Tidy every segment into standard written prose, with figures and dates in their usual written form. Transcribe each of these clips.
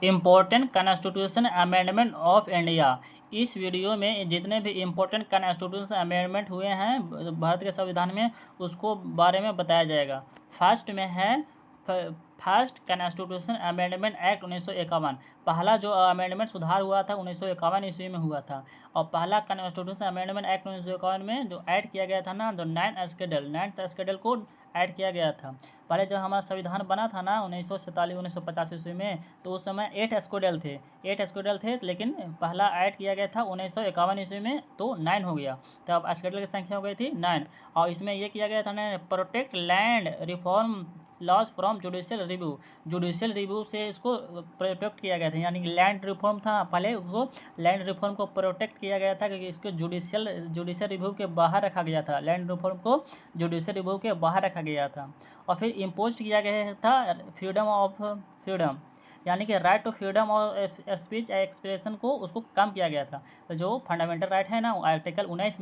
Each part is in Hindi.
Important constitution amendment of India. इस वीडियो में जितने भी इम्पोर्टेंट कॉन्स्टिट्यूशन अमेंडमेंट हुए हैं भारत के संविधान में, उसको बारे में बताया जाएगा। फर्स्ट में है फर्स्ट कॉन्स्टिट्यूशन अमेंडमेंट एक्ट 1951। पहला जो अमेंडमेंट सुधार हुआ था 1951 ईस्वी में हुआ था। और पहला कॉन्स्टिट्यूशन अमेंडमेंट एक्ट 1951 में जो ऐड किया गया था ना, जो नाइन्थ स्केड्यूल को ऐड किया गया था। पहले जब हमारा संविधान बना था ना 1950 ईस्वी में, तो उस समय 8 स्केड्यूल थे, लेकिन पहला ऐड किया गया था 1951 ईस्वी में, तो 9 हो गया। तो अब स्केड्यूल की संख्या हो गई थी 9। और इसमें ये किया गया था ना, protect land reform laws from judicial review से इसको प्रोटेक्ट किया गया था। यानी कि लैंड रिफॉर्म था पहले, उसको लैंड रिफॉर्म को प्रोटेक्ट किया गया था, क्योंकि इसको जुडिशियल रिव्यू के बाहर रखा गया था। लैंड रिफॉर्म को जुडिशियल रिव्यू के बाहर रखा गया था। और फिर इम्पोज किया गया था फ्रीडम, यानी कि right to freedom of speech expression को उसको कम किया गया था। तो जो फंडामेंटल राइट है ना, आर्टिकल 19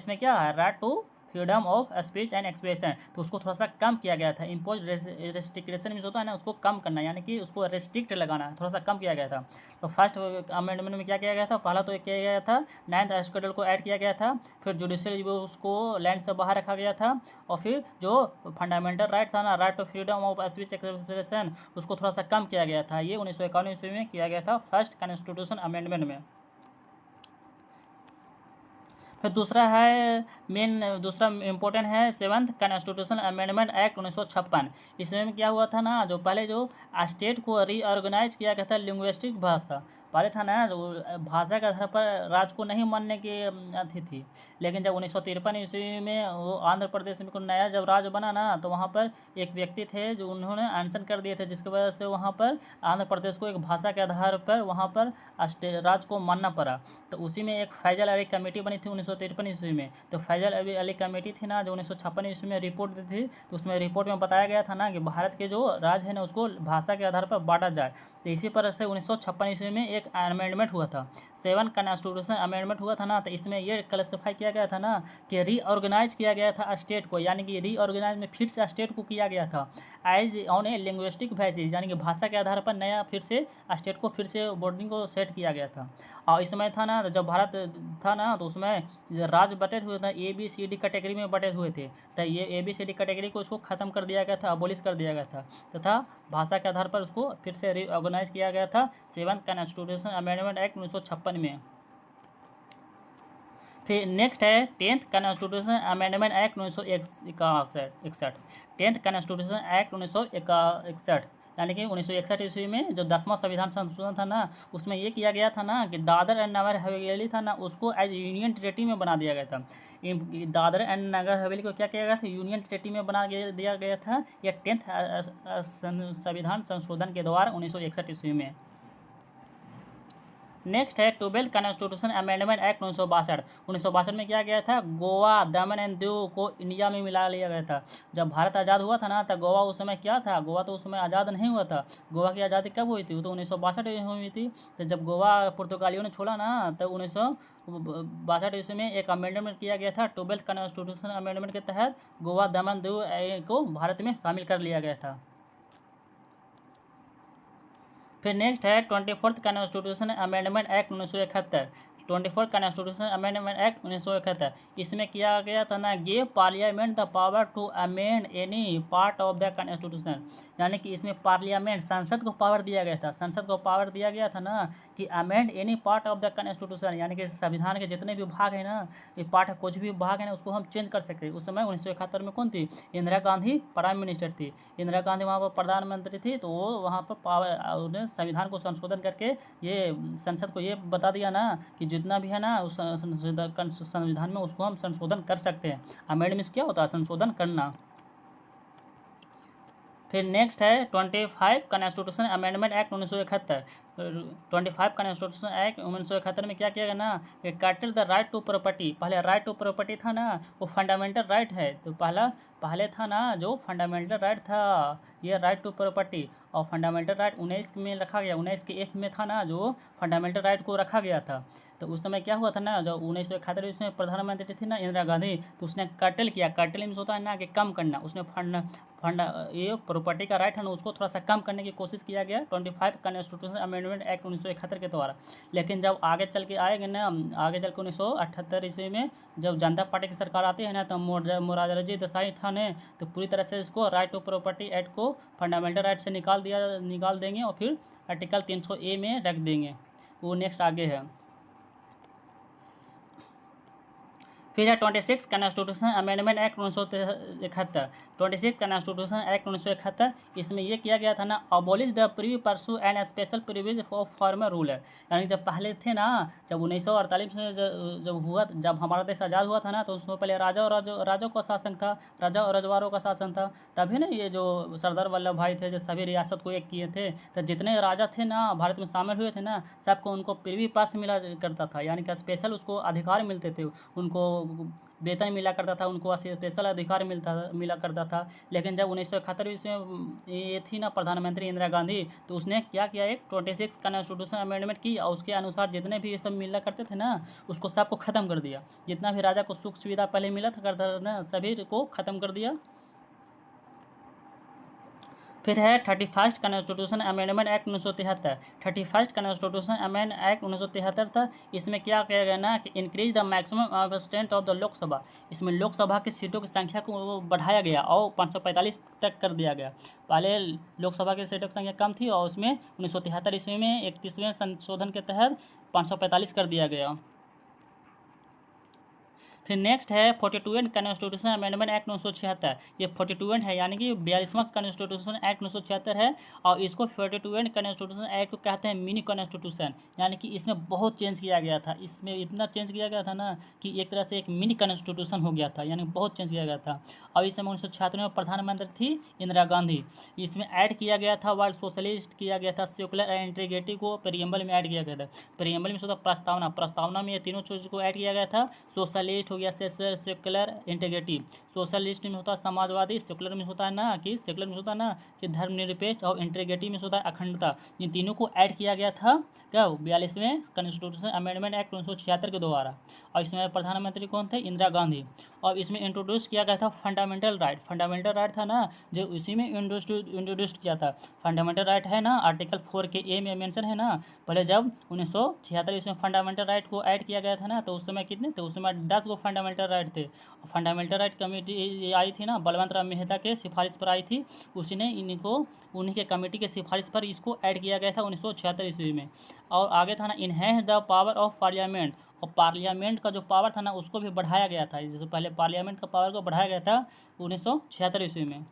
में क्या है, right to freedom of speech and expression, तो उसको थोड़ा सा कम किया गया था। इम्पोज रेस्ट्रिक्शन में होता है ना, उसको कम करना, यानी कि उसको रेस्ट्रिक्ट लगाना, थोड़ा सा कम किया गया था। तो फर्स्ट अमेंडमेंट में क्या किया गया था, पहला तो किया गया था 9th शेड्यूल को ऐड किया गया था। फिर जुडिशियल रिव्यू उसको लैंड से बाहर रखा गया था। और फिर जो फंडामेंटल राइट था ना, right to freedom of speech expression, उसको थोड़ा सा कम किया गया था। ये 1951 ईस्वी में किया गया था फर्स्ट कॉन्स्टिट्यूशन अमेंडमेंट में। फिर दूसरा इम्पोर्टेंट है 7th कॉन्स्टिट्यूशन अमेंडमेंट एक्ट 1956। इसमें क्या हुआ था ना, जो पहले जो स्टेट को रीऑर्गेनाइज किया गया था लिंग्विस्टिक भाषा। पहले था ना, जो भाषा के आधार पर राज्य को नहीं मानने की अथी थी। लेकिन जब 1953 ईस्वी में वो आंध्र प्रदेश में कोई नया जब राज्य बना ना, तो वहाँ पर एक व्यक्ति थे जो उन्होंने अनशन कर दिए थे, जिसकी वजह से वहाँ पर आंध्र प्रदेश को एक भाषा के आधार पर वहाँ पर राज्य को मानना पड़ा। तो उसी में एक फैजल अली कमेटी बनी थी 1953 ईस्वी में। तो फैजल अली कमेटी थी ना, जो 1956 ईस्वी में रिपोर्ट दी थी, तो उसमें रिपोर्ट में बताया गया था ना कि भारत के जो राज्य है ना, उसको भाषा के आधार पर बांटा जाए। तो इसी पर से 1956 ईस्वी में एक अमेंडमेंट हुआ था, 7 कॉन्स्टिट्यूशन अमेंडमेंट हुआ था ना। तो इसमें ये क्लासिफाई किया गया था ना कि रीऑर्गेनाइज किया गया था स्टेट को, यानी कि रीऑर्गेनाइज में फिर से स्टेट को किया गया था as on a linguistic basis, यानी कि भाषा के आधार पर नया फिर से स्टेट को फिर से बॉर्डरिंग को सेट किया गया था। और इस समय था ना, जब भारत था ना, तो उसमें राज्य बटे हुए थे, ABCD कैटेगरी में बटे हुए थे। तो ये ABCD कैटेगरी को उसको ख़त्म कर दिया गया था, अबोलिश कर दिया गया था, तथा भाषा के आधार पर उसको फिर से रीऑर्गेनाइज किया गया था 7th कॉन्स्टिट्यूशन अमेंडमेंट एक्ट 1956 में। फिर नेक्स्ट है 10th constitution amendment act 1961। 10th constitution act 1961, यानी कि 1961 ईस्वी में जो 10वां संविधान संशोधन था ना, उसमें ये किया गया था ना कि दादर एंड नगर हवेली था ना, उसको एज यूनियन टेरेटरी में बना दिया गया था। दादर एंड नगर हवेली को क्या किया गया था, यूनियन टेरेटरी में बना दिया गया था। यह 10th संविधान संशोधन के द्वारा 1961 ईस्वी में। नेक्स्ट है 12th कॉन्स्टिट्यूशन अमेंडमेंट एक्ट 1962 में क्या गया था, गोवा, दमन एंड दीव को इंडिया में मिला लिया गया था। जब भारत आज़ाद हुआ था ना, तो गोवा उस समय क्या था, गोवा तो उस समय आज़ाद नहीं हुआ था। गोवा की आज़ादी कब हुई थी, वो तो 1962 में हुई थी। तो जब गोवा पुर्तगालियों ने छोड़ा ना, तो 1962 ईस्वी में एक अमेंडमेंट किया गया था। 12th कॉन्स्टिट्यूशन अमेंडमेंट के तहत गोवा, दमन, दीव को भारत में शामिल कर लिया गया था। फिर नेक्स्ट है 24th constitution amendment act 1971। 24th constitution amendment act 1971, इसमें किया गया था ना, give parliament the power to amend any part of the constitution, यानी कि इसमें पार्लियामेंट, संसद को पावर दिया गया था। संसद को पावर दिया गया था ना कि amend any part of the constitution, यानी कि संविधान के जितने भी भाग है ना, ये पार्ट कुछ भी भाग है ना, उसको हम चेंज कर सकते हैं। उस समय 1971 में कौन थी, इंदिरा गांधी प्राइम मिनिस्टर थी। इंदिरा गांधी वहाँ पर प्रधानमंत्री थी, तो वो वहाँ पर पावर संविधान को संशोधन करके ये संसद को ये बता दिया ना कि जितना भी है ना उस संविधान में, उसको हम संशोधन कर सकते हैं। अमेंडमेंट क्या होता है, संशोधन करना। फिर नेक्स्ट है 25 constitution amendment act 1971। 25 constitution act 1971 में क्या किया गया ना, काटेड द राइट टू प्रॉपर्टी। पहले राइट टू प्रॉपर्टी था ना, वो फंडामेंटल राइट है। तो पहले था ना जो फंडामेंटल राइट था, ये राइट टू प्रॉपर्टी, और फंडामेंटल राइट 19 में रखा गया, 19 के एफ में था ना जो फंडामेंटल राइट को रखा गया था। तो उस समय क्या हुआ था ना, जब 1971 में प्रधानमंत्री थी ना इंदिरा गांधी, तो उसने कर्टल किया। कर्टल मीन्स होता है ना कि कम करना। उसने फंड ये प्रॉपर्टी का राइट है ना उसको थोड़ा सा कम करने की कोशिश किया गया 25 कॉन्स्टिट्यूशन अमेंडमेंट एक्ट 1971 के द्वारा। लेकिन जब आगे चल के आएगा ना, आगे चल के 1978 ईस्वी में जब जनता पार्टी की सरकार आती है ना, तो मोरारजी देसाई था ने तो पूरी तरह से इसको राइट टू प्रॉपर्टी एक्ट को फंडामेंटल राइट से निकाल देंगे और फिर आर्टिकल 300A में रख देंगे। वो नेक्स्ट आगे है। फिर है 26 constitution amendment act 1971। 26 constitution act 1971, इसमें ये किया गया था ना, abolish the privy purse and special privilege for former ruler. यानी जब पहले थे ना, जब 1948 में जब हमारा देश आज़ाद हुआ था ना, तो उसमें पहले राजाओं का शासन था, राजा और रजवाड़ों का शासन था। तभी ना ये जो सरदार वल्लभ भाई थे जो सभी रियासत को एक किए थे, तो जितने राजा थे ना भारत में शामिल हुए थे ना, सबको उनको प्रीवी पास मिला करता था, यानी कि स्पेशल उसको अधिकार मिलते थे, उनको वेतन मिला करता था, उनको स्पेशल अधिकार मिला करता था। लेकिन जब 1971 में ये थी ना प्रधानमंत्री इंदिरा गांधी, तो उसने क्या किया, एक 26 कॉन्स्टिट्यूशन अमेंडमेंट की और उसके अनुसार जितने भी ये सब मिला करते थे ना, उसको सबको ख़त्म कर दिया। जितना भी राजा को सुख सुविधा पहले मिला था करता ना, सभी को ख़त्म कर दिया। फिर है 31 constitution amendment act 1973। 31 constitution amend act 1973 था। इसमें क्या किया गया ना कि increase the maximum strength of the Lok Sabha. इसमें लोकसभा की सीटों की संख्या को बढ़ाया गया और 545 तक कर दिया गया। पहले लोकसभा की सीटों की संख्या कम थी और उसमें 1973 ईस्वी में 31वें संशोधन के तहत 545 कर दिया गया। फिर नेक्स्ट है 42 कॉन्स्टिट्यूशन अमेंडमेंट एक्ट 1976। ये 42 है, यानी कि 42वां कॉन्स्टिट्यूशन एक्ट 1976 है। और इसको 42 कॉन्स्टिट्यूशन एक्ट को कहते हैं मिनी कॉन्स्टिट्यूशन, यानी कि इसमें बहुत चेंज किया गया था। इसमें इतना चेंज किया गया था ना कि एक तरह से एक मिनी कॉन्स्टिट्यूशन हो गया था, यानी बहुत चेंज किया गया था। और इस समय 1976 में प्रधानमंत्री थी इंदिरा गांधी। इसमें ऐड किया गया था वर्ड सोशलिस्ट किया गया था, सेकुलर एंड इंटीग्रिटी को प्रियम्बल में ऐड किया गया था। प्रियम्बल में होता प्रस्तावना में ये तीनों चीज़ को ऐड किया गया था। सोशलिस्ट हो गया, सेकुलर इंटीग्रिटी। सोशलिस्ट में होता है समाजवादी, सेकुलर में होता है ना कि धर्मनिरपेक्ष, और इंटीग्रिटी में होता है अखंडता। इन तीनों को ऐड किया गया था क्या 42वें कॉन्स्टिट्यूशन अमेंडमेंट एक्ट 1976 के द्वारा। और इसमें प्रधानमंत्री कौन थे, इंदिरा गांधी। और इसमें इंट्रोड्यूस किया गया था फंडामेंटल राइट था ना, जो इसी में इंट्रोड्यूस किया था। फंडामेंटल राइट है ना, आर्टिकल 4 के ए में मेंशन है ना। पहले जब 1976 इसमें फंडामेंटल राइट को ऐड किया गया था ना, तो उस समय कितने थे, उस समय 10 गो फंडामेंटल राइट थे। फंडामेंटल राइट कमेटी आई थी ना, बलवंत राम मेहता के सिफारिश पर आई थी। उसी ने उन्हीं के कमेटी के सिफारिश पर इसको ऐड किया गया था 1976 ईस्वी में। और आगे था ना, enhance the power of parliament. और पार्लियामेंट का जो पावर था ना उसको भी बढ़ाया गया था। जैसे पहले पार्लियामेंट का पावर को बढ़ाया गया था 1976 ईस्वी में।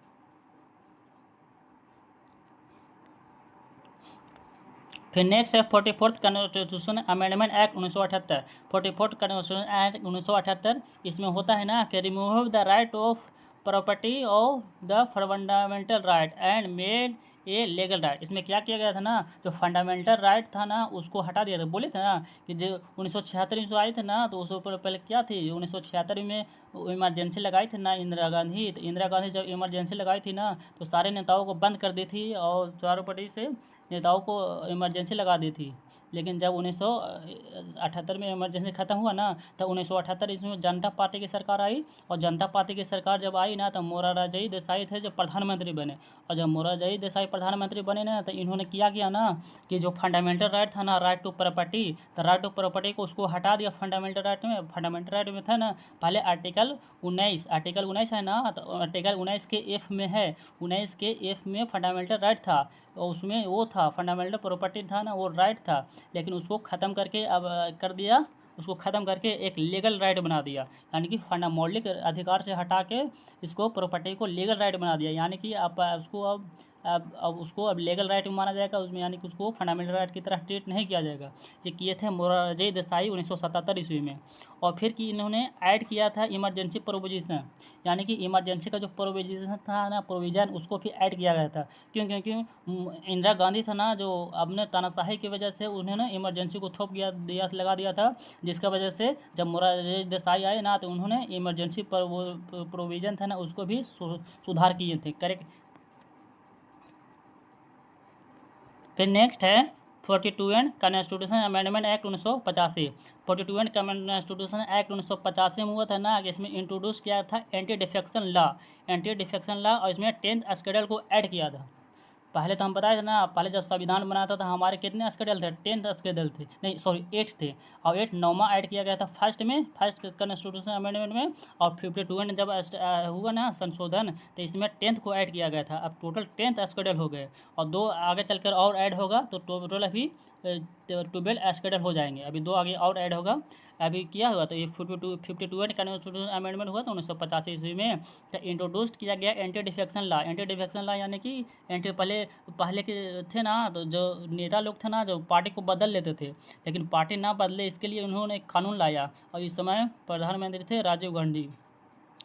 फिर नेक्स्ट है 44 constitution amendment act 1978। 44 constitution act 1978, इसमें होता है ना कि remove the right of property of the fundamental right and made a legal right. इसमें क्या किया गया था ना, जो फंडामेंटल राइट था ना उसको हटा दिया था। बोले थे ना कि जो 1976 में जो आए थे ना, तो उसके ऊपर पहले क्या थी, 1976 में इमरजेंसी लगाई थी ना इंदिरा गांधी। तो इंदिरा गांधी जब इमरजेंसी लगाई थी ना, तो सारे नेताओं को बंद कर दी थी और चारों पार्टी से नेताओं को इमरजेंसी लगा दी थी। लेकिन जब 1978 में इमरजेंसी ख़त्म हुआ ना, तो 1978 इसमें जनता पार्टी की सरकार आई। और जनता पार्टी की सरकार जब आई ना, तो मोरारजी देसाई थे जो प्रधानमंत्री बने। और जब मोरारजी देसाई प्रधानमंत्री बने ना, तो इन्होंने किया ना कि जो फंडामेंटल राइट था ना, राइट टू प्रॉपर्टी, तो राइट टू प्रॉपर्टी को उसको हटा दिया फंडामेंटल राइट में। फंडामेंटल राइट में था ना पहले आर्टिकल 19 है ना, तो आर्टिकल 19 के एफ में है, 19 के एफ में फंडामेंटल राइट था। और उसमें वो था फंडामेंटल प्रॉपर्टी था ना, वो राइट था। लेकिन उसको ख़त्म करके अब कर दिया, उसको ख़त्म करके एक लीगल राइट बना दिया। यानी कि मौलिक अधिकार से हटा के इसको प्रॉपर्टी को लीगल राइट बना दिया। यानी कि आप उसको अब उसको अब लीगल राइट माना जाएगा उसमें, यानी कि उसको फंडामेंटल राइट की तरह ट्रीट नहीं किया जाएगा। ये किए थे मोरारजी देसाई 1977 ईस्वी में। और फिर कि इन्होंने ऐड किया था इमरजेंसी प्रोविजन, यानी कि इमरजेंसी का जो प्रोविजन था ना, प्रोविज़न उसको भी ऐड किया गया था। क्यों, क्योंकि इंदिरा गांधी था ना, जो अपने तानाशाही की वजह से उन्होंने इमरजेंसी को लगा दिया था। जिसका वजह से जब मोरारजी देसाई आए ना, तो उन्होंने इमरजेंसी प्रोविज़न था ना उसको भी सुधार किए थे, करेक्ट। फिर नेक्स्ट है 42 constitution amendment act 1985। 42 constitution act 1985 में हुआ था ना कि इसमें इंट्रोड्यूस किया था anti defection law. Anti defection law और इसमें 10th शेड्यूल को ऐड किया था। पहले तो हम बताए थे ना, पहले जब संविधान बना था हमारे कितने शेड्यूल थे, 10th शेड्यूल थे, नहीं सॉरी 8 थे, और 8 नौवां ऐड किया गया था फर्स्ट कॉन्स्टिट्यूशन अमेंडमेंट में। और 52 जब हुआ ना संशोधन, तो इसमें 10th को ऐड किया गया था। अब टोटल 10th शेड्यूल हो गए, और 2 आगे चलकर और ऐड होगा, तो टोटल अभी 12 शेड्यूल हो जाएंगे। अभी 2 आगे और ऐड होगा। अभी किया हुआ तो ये 52 कॉन्स्टिट्यूशन अमेंडमेंट हुआ था 1985 ईस्वी में। तो इंट्रोड्यूस किया गया anti defection law. Anti defection law यानी कि पहले के थे ना, तो जो नेता लोग थे ना, जो पार्टी को बदल लेते थे, लेकिन पार्टी ना बदले इसके लिए उन्होंने एक कानून लाया। और इस समय प्रधानमंत्री थे राजीव गांधी,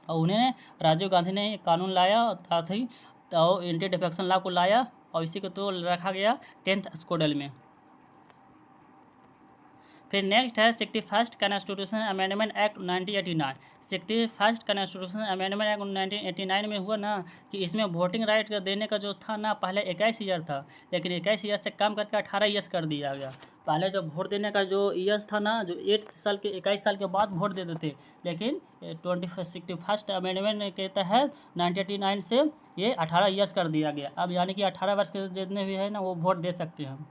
और उन्हें राजीव गांधी ने एक कानून लाया, साथ ही तो एंटी डिफेक्शन लॉ को लाया, और इसी को तो रखा गया 10th शेड्यूल में। फिर नेक्स्ट है 61 constitution amendment act 1989। 61 constitution amendment act 1989 में हुआ ना कि इसमें वोटिंग राइट देने का जो था ना, पहले 21 ईयर था, लेकिन 21 ईयर से कम करके 18 ईयर्स कर दिया गया। पहले जब वोट देने का जो ईयर्स था ना, जो 21 साल के बाद वोट देते थे, लेकिन 61 अमेंडमेंट के तहत 1989 से ये 18 ईयर्स कर दिया गया। अब यानी कि 18 वर्ष के जितने भी है ना, वो वोट दे सकते हैं।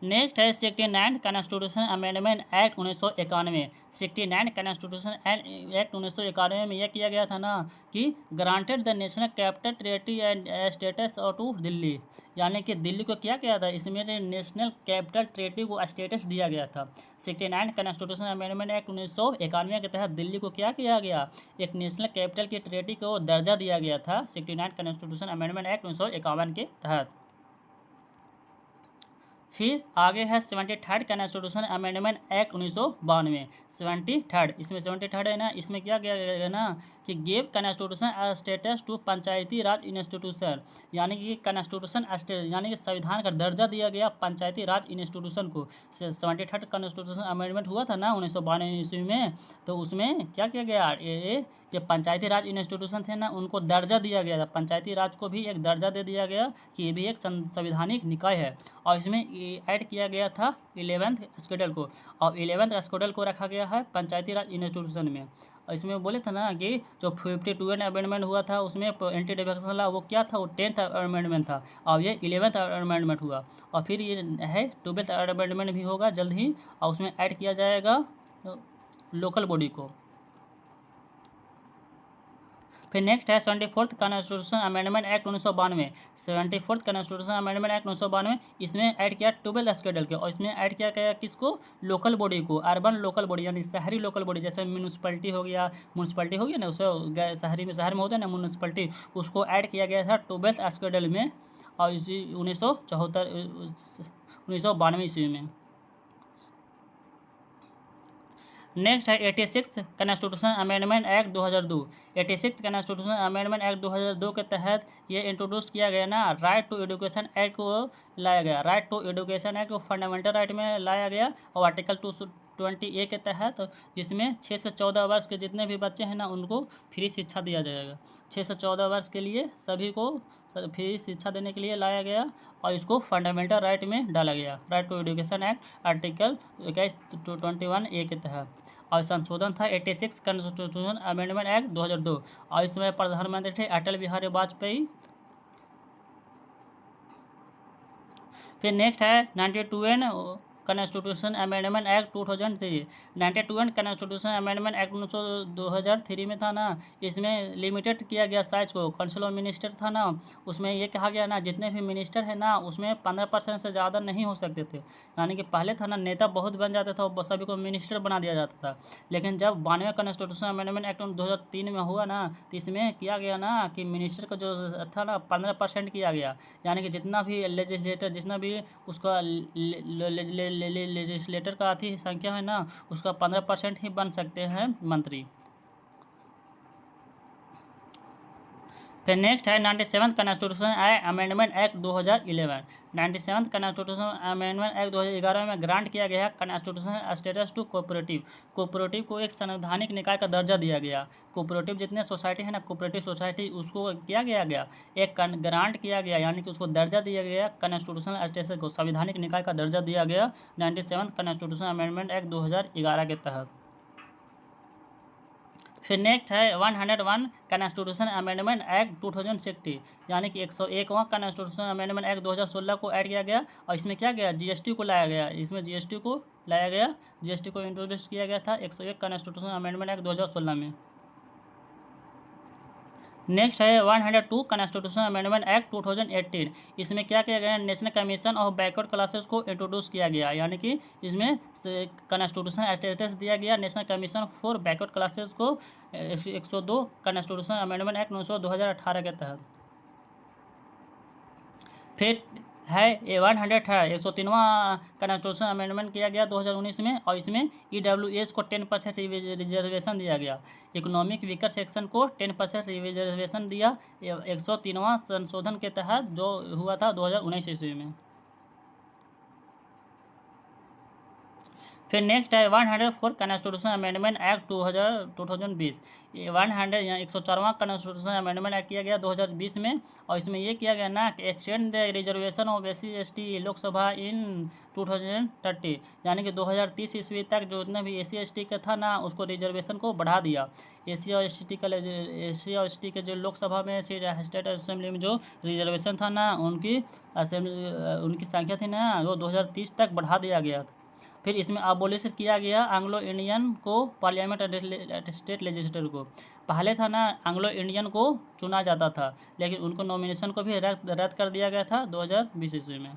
नेक्स्ट है 69 constitution amendment act 1991। 69 constitution act 1991 में यह किया गया था ना कि granted the national capital territory and status to Delhi, यानी कि दिल्ली को क्या किया था, इसमें नेशनल कैपिटल टेरिटरी को स्टेटस दिया गया था। 69 कॉन्स्टिट्यूशन अमेंडमेंट एक्ट 1991 के तहत दिल्ली को क्या किया गया, एक नेशनल कैपिटल की टेरिटरी को दर्जा दिया गया था 69 कॉन्स्टिट्यूशन अमेंडमेंट एक्ट 1951 के तहत। फिर आगे है 73 कॉन्स्टिट्यूशन अमेंडमेंट एक्ट 1992। 73 इसमें 73 है ना, इसमें क्या किया गया ना कि gave constitution status to panchayati raj institution, यानी कि कॉन्स्टिट्यूशन यानी कि संविधान का दर्जा दिया गया पंचायती राज इंस्टीट्यूशन को। 73 कॉन्स्टिट्यूशन अमेंडमेंट हुआ था ना 1992 ईस्वी में, तो उसमें क्या किया गया, ये पंचायती राज इंस्टीट्यूशन थे ना, उनको दर्जा दिया गया था। पंचायती राज को भी एक दर्जा दे दिया गया कि ये भी एक संवैधानिक निकाय है। और इसमें ऐड किया गया था 11th शेड्यूल को, और 11th शेड्यूल को रखा गया है पंचायती राज इंस्टीट्यूशन में। और इसमें बोले थे ना कि जो 52 अमेंडमेंट हुआ था उसमें एंटी डिफेक्शन लॉ वो क्या था, वो 10th अमेंडमेंट था, और ये 11th अमेंडमेंट हुआ। और फिर ये है 12th अमेंडमेंट भी होगा जल्द ही, और उसमें ऐड किया जाएगा लोकल बॉडी को। फिर नेक्स्ट है 74th constitution amendment act 1992। 74th constitution amendment act 1992, इसमें ऐड किया 12th शेड्यूल के, और इसमें ऐड किया गया किसको, लोकल बॉडी को, अर्बन लोकल बॉडी यानी शहरी लोकल बॉडी, जैसे म्यूनसिपलिटी हो गया ना, उसे शहर में होता है ना म्यूनसिपलिटी, उसको ऐड किया गया था 12th शेड्यूल में, और इसी 1992 ईस्वी में। नेक्स्ट है 86 constitution amendment act 2002। 86 constitution amendment act 2002 के तहत ये इंट्रोड्यूस किया गया ना, राइट टू एजुकेशन एक्ट को लाया गया। राइट टू एजुकेशन एक्ट को फंडामेंटल राइट में लाया गया, और आर्टिकल 220A के तहत, जिसमें 6 से 14 वर्ष के जितने भी बच्चे हैं ना, उनको फ्री शिक्षा दिया जाएगा। 6 से 14 वर्ष के लिए सभी को फ्री शिक्षा देने के लिए लाया गया, और इसको फंडामेंटल राइट में डाला गया, right to education act article 2121A के तहत। और संशोधन था 86 कॉन्स्टिट्यूशन अमेंडमेंट एक्ट 2002, और इसमें प्रधानमंत्री थे अटल बिहारी वाजपेयी। फिर नेक्स्ट है 92 constitution amendment act 2003। 92 constitution amendment act 2003 में था ना, इसमें लिमिटेड किया गया साइज को। काउंसिल ऑफ मिनिस्टर था ना, उसमें ये कहा गया ना जितने भी मिनिस्टर है ना, उसमें 15% से ज़्यादा नहीं हो सकते थे। यानी कि पहले था ना, नेता बहुत बन जाते थे और सभी को मिनिस्टर बना दिया जाता था, लेकिन जब 92 कॉन्स्टिट्यूशन अमेंडमेंट एक्ट 2003 में हुआ ना, तो इसमें किया गया ना कि मिनिस्टर का जो था ना 15% किया गया, यानी कि जितना भी लेजिस्लेटर, जितना भी उसका लेजिस्लेटर का आती संख्या है ना, उसका 15% ही बन सकते हैं मंत्री। फिर नेक्स्ट है 97th constitution amendment act 2011। 97th constitution amendment act 2011 में ग्रांट किया गया constitutional status to cooperative. Cooperative को एक संवैधानिक निकाय का दर्जा दिया गया। कोऑपरेटिव जितने सोसाइटी है ना, कोऑपरेटिव सोसाइटी, उसको क्या किया गया, एक ग्रांट किया गया, यानी कि उसको दर्जा दिया गया कॉन्स्टिट्यूशनल स्टेटस को, संवैधानिक निकाय का दर्जा दिया गया 97th कॉन्स्टिट्यूशन अमेंडमेंट एक्ट 2011 के तहत। फिर नेक्स्ट है 101 कॉन्स्टिट्यूशन अमेंडमेंट एक्ट 2060, यानी कि 101वां कॉन्स्टिट्यूशन अमेंडमेंट एक्ट 2016 को ऐड किया गया और इसमें क्या गया, जीएसटी को लाया गया। इसमें जीएसटी को लाया गया, जीएसटी को इंट्रोड्यूस किया गया था 101 कॉन्स्टिट्यूशन अमेंडमेंट एक्ट 2016 में। नेक्स्ट है 102 कॉन्स्टिट्यूशन अमेंडमेंट एक्ट 2018। इसमें क्या किया गया, national commission of backward classes को इंट्रोड्यूस किया गया, यानी कि इसमें कॉन्स्टिट्यूशन स्टेटस दिया गया national commission for backward classes को 102 कॉन्स्टिट्यूशन अमेंडमेंट एक्ट 2018 के तहत। फिर है 103वां कॉन्स्टिट्यूशन अमेंडमेंट किया गया 2019 में और इसमें EWS को 10% रिजर्वेशन दिया गया। इकोनॉमिक वीकर सेक्शन को 10% रिजर्वेशन दिया 103वां संशोधन के तहत, जो हुआ था 2019 ईस्वी में। फिर नेक्स्ट है 104 कॉन्स्टिट्यूशन अमेंडमेंट एक्ट 2020। 104वां कॉन्स्टिट्यूशन अमेंडमेंट एक्ट किया गया 2020 में और इसमें ये किया गया ना कि extend the reservation of SC/ST Lok Sabha in 2030, यानी कि 2030 ईस्वी तक जो जितना भी SC/ST का था ना, उसको रिजर्वेशन को बढ़ा दिया। SC और ST के जो लोकसभा में स्टेट असेंबली में जो रिजर्वेशन था ना, उनकी संख्या थी ना, वो 2030 तक बढ़ा दिया गया। फिर इसमें अबोलिश किया गया एंग्लो इंडियन को पार्लियामेंट स्टेट लेजिस्लेटर को। पहले था ना, एंग्लो इंडियन को चुना जाता था, लेकिन उनको नॉमिनेशन को भी रद्द कर दिया गया था 2020 ईस्वी में।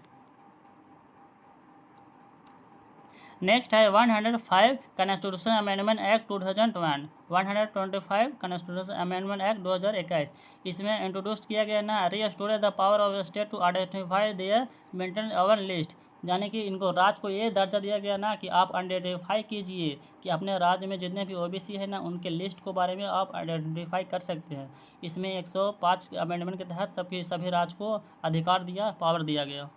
नेक्स्ट है 105 constitution amendment act 2021। 125 constitution amendment act 2021। इसमें इंट्रोड्यूस किया गया ना, restore the power of state to identify their maintain our list, यानी कि इनको राज्य को ये दर्जा दिया गया ना कि आप आइडेंटिफाई कीजिए कि अपने राज्य में जितने भी OBC है ना, उनके लिस्ट को बारे में आप आइडेंटिफाई कर सकते हैं। इसमें 105 अमेंडमेंट के तहत सभी राज्य को अधिकार दिया, पावर दिया गया।